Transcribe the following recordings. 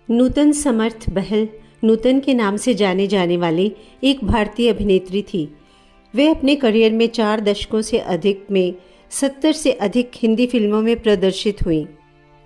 नूतन समर्थ बहल नूतन के नाम से जाने जाने वाली एक भारतीय अभिनेत्री थी। वे अपने करियर में 4 दशकों से अधिक में 70 से अधिक हिंदी फिल्मों में प्रदर्शित हुईं।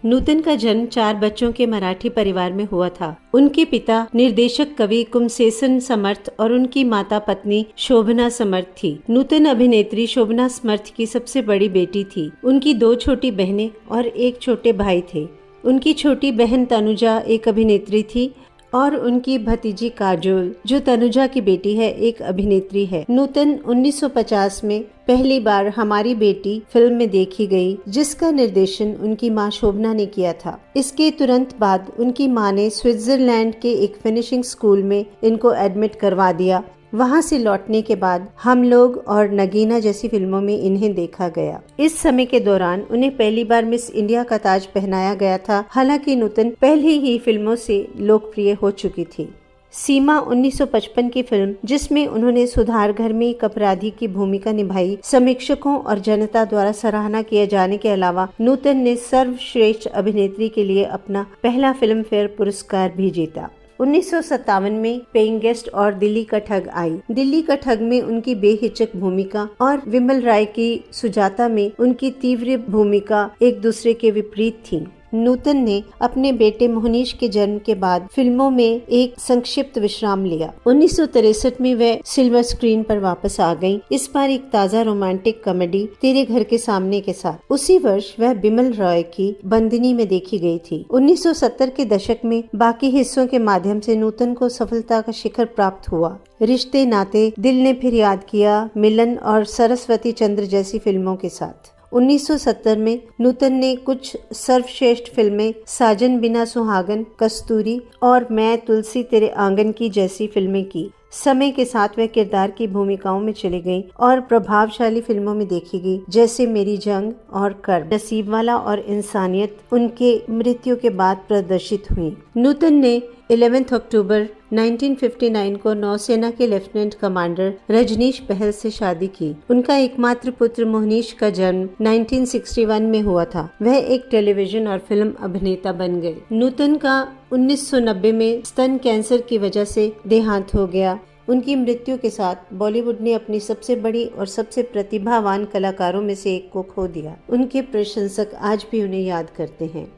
नूतन का जन्म 4 बच्चों के मराठी परिवार में हुआ था। उनके पिता निर्देशक कवि कुमसेसन समर्थ और उनकी माता पत्नी शोभना समर्थ थी। नूतन अभिनेत्री शोभना समर्थ की सबसे बड़ी बेटी थी। उनकी 2 छोटी बहनें और एक छोटे भाई थे। उनकी छोटी बहन तनुजा एक अभिनेत्री थी और उनकी भतीजी काजोल, जो तनुजा की बेटी है, एक अभिनेत्री है। नूतन 1950 में पहली बार हमारी बेटी फिल्म में देखी गई, जिसका निर्देशन उनकी मां शोभना ने किया था। इसके तुरंत बाद उनकी मां ने स्विट्जरलैंड के एक फिनिशिंग स्कूल में इनको एडमिट करवा दिया। वहां से लौटने के बाद हम लोग और नगीना जैसी फिल्मों में इन्हें देखा गया। इस समय के दौरान उन्हें पहली बार मिस इंडिया का ताज पहनाया गया था। हालांकि नूतन पहले ही फिल्मों से लोकप्रिय हो चुकी थी। सीमा 1955 की फिल्म, जिसमें उन्होंने सुधार घर में एक अपराधी की भूमिका निभाई, समीक्षकों और जनता द्वारा सराहना किए जाने के अलावा नूतन ने सर्वश्रेष्ठ अभिनेत्री के लिए अपना पहला फिल्म फेयर पुरस्कार भी जीता। 1957 में पेइंग गेस्ट और दिल्ली का ठग आई। दिल्ली का ठग में उनकी बेहिचक भूमिका और विमल राय की सुजाता में उनकी तीव्र भूमिका एक दूसरे के विपरीत थी। नूतन ने अपने बेटे मोहनीश के जन्म के बाद फिल्मों में एक संक्षिप्त विश्राम लिया। 1963 में वह सिल्वर स्क्रीन पर वापस आ गईं, इस बार एक ताज़ा रोमांटिक कॉमेडी तेरे घर के सामने के साथ। उसी वर्ष वह बिमल रॉय की बंदिनी में देखी गई थी। 1970 के दशक में बाकी हिस्सों के माध्यम से नूतन को सफलता का शिखर प्राप्त हुआ। रिश्ते नाते, दिल ने फिर याद किया, मिलन और सरस्वती चंद्र जैसी फिल्मों के साथ। 1970 में नूतन ने कुछ सर्वश्रेष्ठ फिल्में साजन बिना सुहागन, कस्तूरी और मैं तुलसी तेरे आंगन की जैसी फिल्में की। समय के साथ वह किरदार की भूमिकाओं में चली गई और प्रभावशाली फिल्मों में देखी गई, जैसे मेरी जंग और कर्म, नसीबवाला और इंसानियत उनके मृत्यु के बाद प्रदर्शित हुई। नूतन ने 11 अक्टूबर 1959 को नौसेना के लेफ्टिनेंट कमांडर रजनीश बहल से शादी की। उनका एकमात्र पुत्र मोहनीश का जन्म 1961 में हुआ था। वह एक टेलीविजन और फिल्म अभिनेता बन गए। नूतन का 1990 में स्तन कैंसर की वजह से देहांत हो गया। उनकी मृत्यु के साथ बॉलीवुड ने अपनी सबसे बड़ी और सबसे प्रतिभावान कलाकारों में से एक को खो दिया। उनके प्रशंसक आज भी उन्हें याद करते हैं।